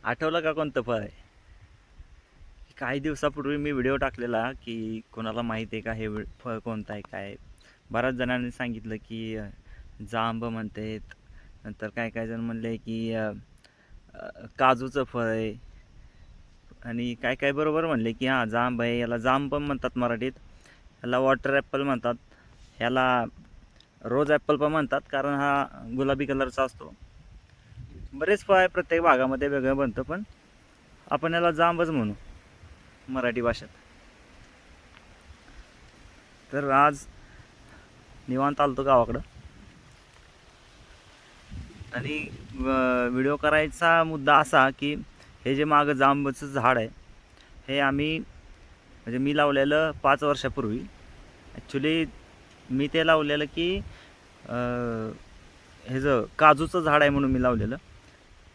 आठवलं का कोणतं फळ आहे? काही दिवसापूर्वी मी व्हिडिओ टाकलेला की कोणाला माहिती आहे का हे फळ कोणतं आहे काय. बऱ्याच जणांनी सांगितलं की जांब म्हणतात. नंतर काय काय जण म्हणले की काजूचं फळ आहे. आणि काय काय बरोबर म्हणले की हां जांब आहे, याला जांब पण म्हणतात मराठीत, ह्याला वॉटर ॲपल म्हणतात, ह्याला रोज ॲपल पण म्हणतात कारण हा गुलाबी कलरचा असतो. बरेच फळ आहे, प्रत्येक भागामध्ये वेगळं बनतं, पण आपण याला जांबच म्हणू मराठी भाषेत. तर आज निवांत आलतो गावाकडं आणि व्हिडिओ करायचा मुद्दा असा की हे जे मागं जांबाचं झाड आहे हे आम्ही म्हणजे मी लावलेलं 5 वर्षापूर्वी. ॲक्च्युली मी ते लावलेलं की ह्याचं काजूचं झाड आहे म्हणून मी लावलेलं.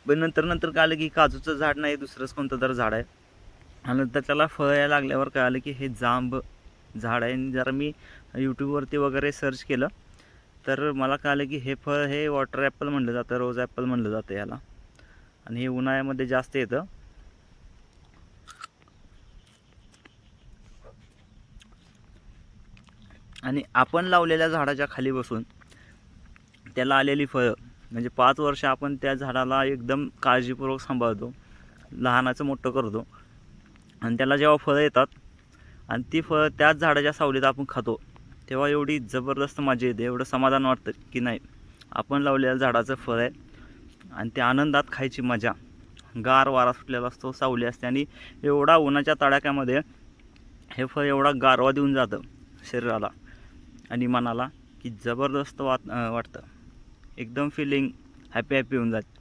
पण नंतर कळालं की काजूचं झाड नाही, दुसरंच कोणतं तर झाड आहे. आणि नंतर त्याला फळ यायला लागल्यावर कळालं की हे जांब झाड आहे. आणि जरा मी यूट्यूबवरती वगैरे सर्च केलं तर मला कळालं की हे फळ हे वॉटर ॲपल म्हणलं जातं, रोज ॲपल म्हणलं जातं याला. आणि हे उन्हाळ्यामध्ये जास्त येतं. आणि आपण लावलेल्या झाडाच्या खाली बसून त्याला आलेली फळं म्हणजे 5 वर्ष आपण त्या झाडाला एकदम काळजीपूर्वक सांभाळतो, लहानाचं मोठं करतो. आणि त्याला जेव्हा फळं येतात आणि ती फळं त्याच झाडाच्या सावलीत आपण खातो, तेव्हा एवढी जबरदस्त मजा येते, एवढं समाधान वाटतं की नाही आपण लावलेल्या झाडाचं फळ आहे. आणि त्या आनंदात खायची मजा, गार वारा सुटलेला असतो, सावली असते आणि एवढा उन्हाच्या तडाख्यामध्ये हे फळ एवढा गारवा देऊन जातं शरीराला आणि मनाला की जबरदस्त वाटतं. एकदम फिलिंग हॅपी होऊन जाते.